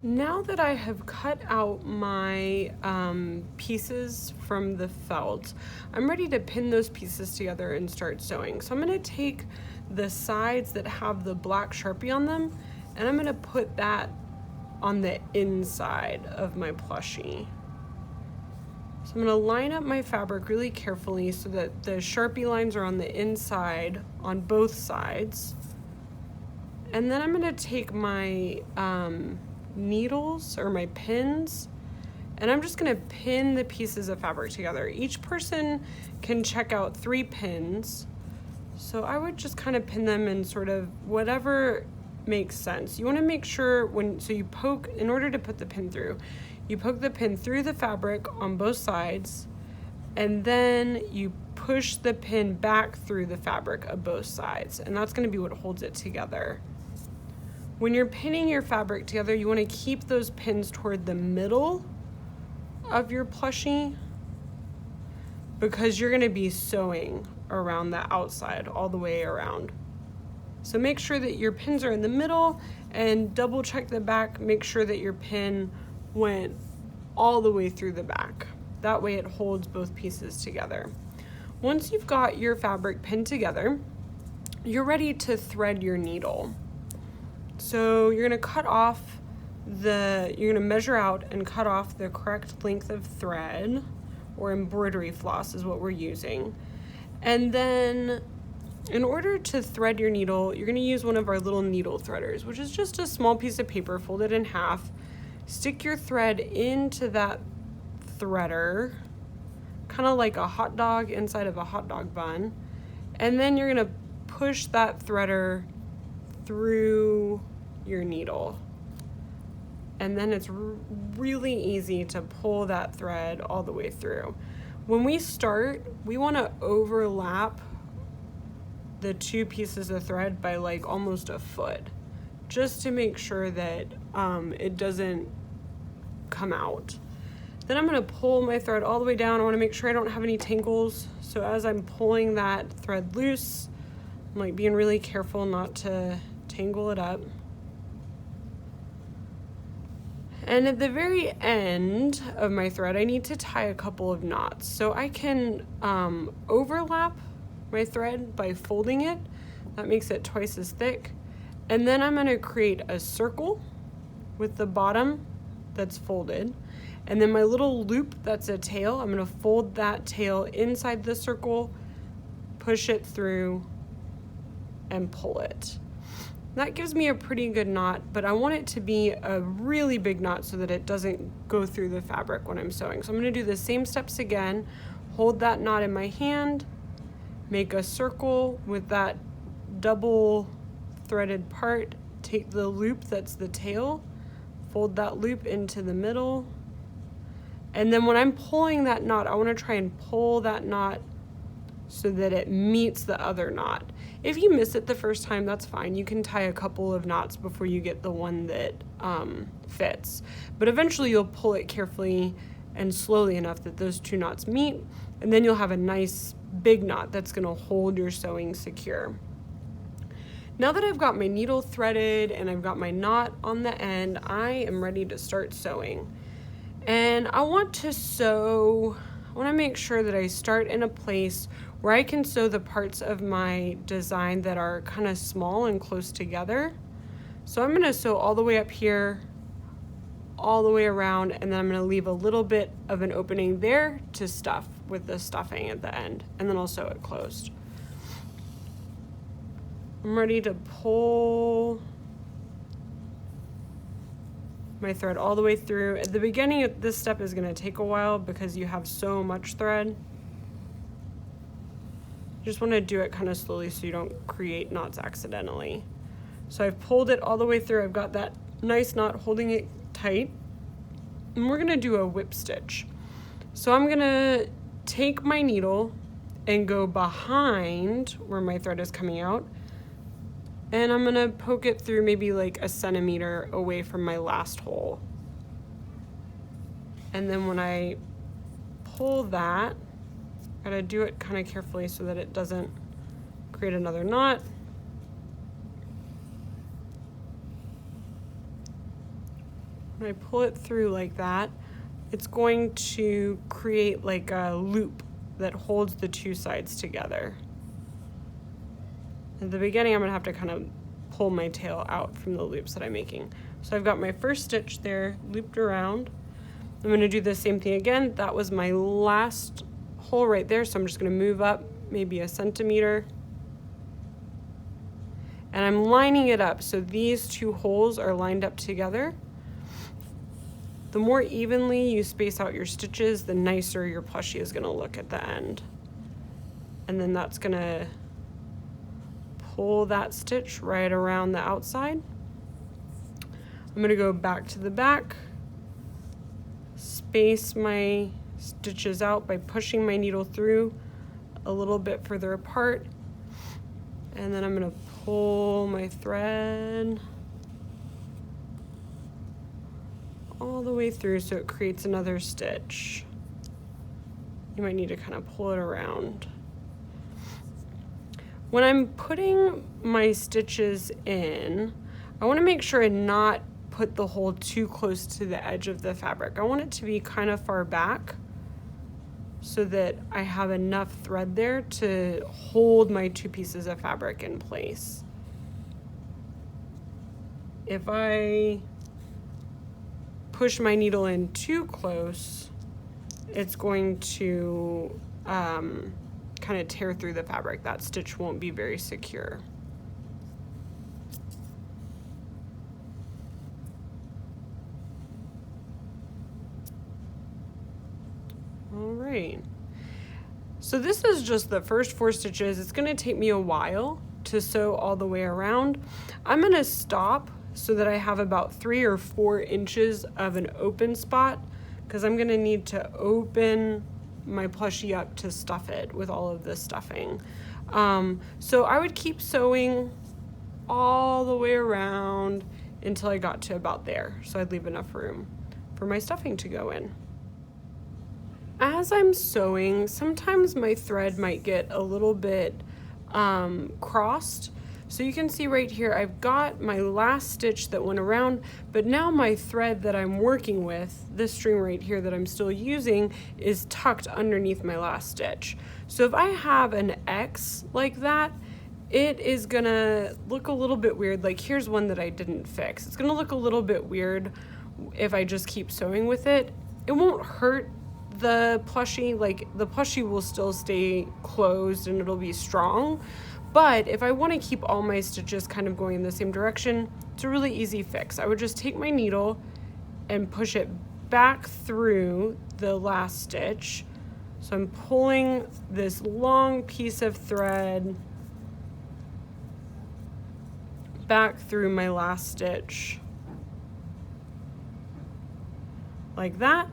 Now that I have cut out my pieces from the felt, I'm ready to pin those pieces together and start sewing. So I'm going to take the sides that have the black Sharpie on them, and I'm going to put that on the inside of my plushie. So I'm going to line up my fabric really carefully so that the Sharpie lines are on the inside on both sides. And then I'm going to take my needles or my pins, and I'm just going to pin the pieces of fabric together. Each person can check out 3 pins, so I would just kind of pin them in sort of whatever makes sense. You want to make sure you poke, in order to put the pin through, you poke the pin through the fabric on both sides, and then you push the pin back through the fabric of both sides, and that's going to be what holds it together. When you're pinning your fabric together, you want to keep those pins toward the middle of your plushie because you're going to be sewing around the outside all the way around. So make sure that your pins are in the middle and double check the back. Make sure that your pin went all the way through the back. That way it holds both pieces together. Once you've got your fabric pinned together, you're ready to thread your needle. So you're going to measure out and cut off the correct length of thread, or embroidery floss is what we're using. And then in order to thread your needle, you're going to use one of our little needle threaders, which is just a small piece of paper folded in half. Stick your thread into that threader, kind of like a hot dog inside of a hot dog bun. And then you're going to push that threader through your needle, and then it's really easy to pull that thread all the way through. When we start, we want to overlap the 2 pieces of thread by like almost a foot, just to make sure that it doesn't come out. Then I'm going to pull my thread all the way down. I want to make sure I don't have any tangles, so as I'm pulling that thread loose, I'm like being really careful not to tangle it up. And at the very end of my thread, I need to tie a couple of knots. So I can overlap my thread by folding it. That makes it twice as thick. And then I'm going to create a circle with the bottom that's folded. And then my little loop that's a tail, I'm going to fold that tail inside the circle, push it through, and pull it. That gives me a pretty good knot, but I want it to be a really big knot so that it doesn't go through the fabric when I'm sewing. So I'm going to do the same steps again. Hold that knot in my hand, make a circle with that double threaded part, take the loop that's the tail, fold that loop into the middle, and then when I'm pulling that knot, I want to try and pull that knot so that it meets the other knot. If you miss it the first time, that's fine. You can tie a couple of knots before you get the one that fits. But eventually you'll pull it carefully and slowly enough that those 2 knots meet, and then you'll have a nice big knot that's going to hold your sewing secure. Now that I've got my needle threaded and I've got my knot on the end, I am ready to start sewing. And I want to make sure that I start in a place where I can sew the parts of my design that are kind of small and close together. So I'm going to sew all the way up here, all the way around, and then I'm going to leave a little bit of an opening there to stuff with the stuffing at the end, and then I'll sew it closed. I'm ready to pull my thread all the way through. At the beginning, this step is going to take a while because you have so much thread. You just want to do it kind of slowly so you don't create knots accidentally. So I've pulled it all the way through. I've got that nice knot holding it tight. And we're going to do a whip stitch. So I'm going to take my needle and go behind where my thread is coming out. And I'm going to poke it through maybe like a centimeter away from my last hole. And then when I pull that, gotta do it kind of carefully so that it doesn't create another knot. when I pull it through like that, it's going to create like a loop that holds the two sides together. At the beginning, I'm gonna have to kind of pull my tail out from the loops that I'm making. So I've got my first stitch there looped around. I'm gonna do the same thing again. That was my last hole right there, so I'm just gonna move up maybe 1 centimeter. And I'm lining it up so these two holes are lined up together. The more evenly you space out your stitches, the nicer your plushie is gonna look at the end. And then that's gonna pull that stitch right around the outside. I'm gonna go back to the back, space my stitches out by pushing my needle through a little bit further apart, and then I'm gonna pull my thread all the way through so it creates another stitch. You might need to kind of pull it around. When I'm putting my stitches in, I want to make sure and not put the hole too close to the edge of the fabric. I want it to be kind of far back so that I have enough thread there to hold my two pieces of fabric in place. If I push my needle in too close, it's going to kind of tear through the fabric. That stitch won't be very secure. All right. So this is just the first 4 stitches. It's going to take me a while to sew all the way around. I'm going to stop so that I have about 3 or 4 inches of an open spot, because I'm going to need to open my plushie up to stuff it with all of this stuffing. So I would keep sewing all the way around until I got to about there. So I'd leave enough room for my stuffing to go in. As I'm sewing, sometimes my thread might get a little bit crossed. So you can see right here, I've got my last stitch that went around, but now my thread that I'm working with, this string right here that I'm still using, is tucked underneath my last stitch. So if I have an X like that, it is gonna look a little bit weird. Like here's one that I didn't fix. It's gonna look a little bit weird if I just keep sewing with it. It won't hurt the plushie, like the plushie will still stay closed and it'll be strong. But if I want to keep all my stitches kind of going in the same direction, it's a really easy fix. I would just take my needle and push it back through the last stitch. So I'm pulling this long piece of thread back through my last stitch like that.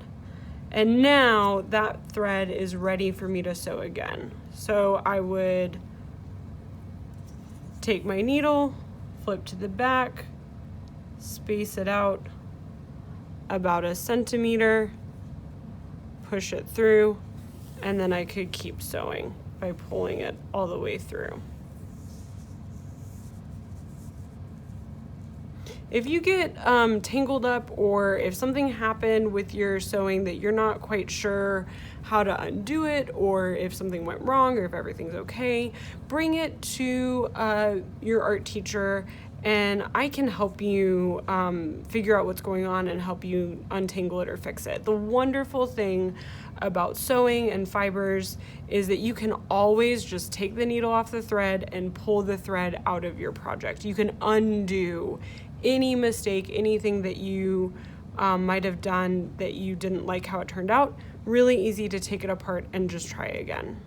And now that thread is ready for me to sew again. So I would take my needle, flip to the back, space it out about 1 centimeter, push it through, and then I could keep sewing by pulling it all the way through. If you get tangled up, or if something happened with your sewing that you're not quite sure how to undo it, or if something went wrong, or if everything's okay, bring it to your art teacher and I can help you figure out what's going on and help you untangle it or fix it. The wonderful thing about sewing and fibers is that you can always just take the needle off the thread and pull the thread out of your project. You can undo any mistake, anything that you might have done that you didn't like how it turned out. Really easy to take it apart and just try again.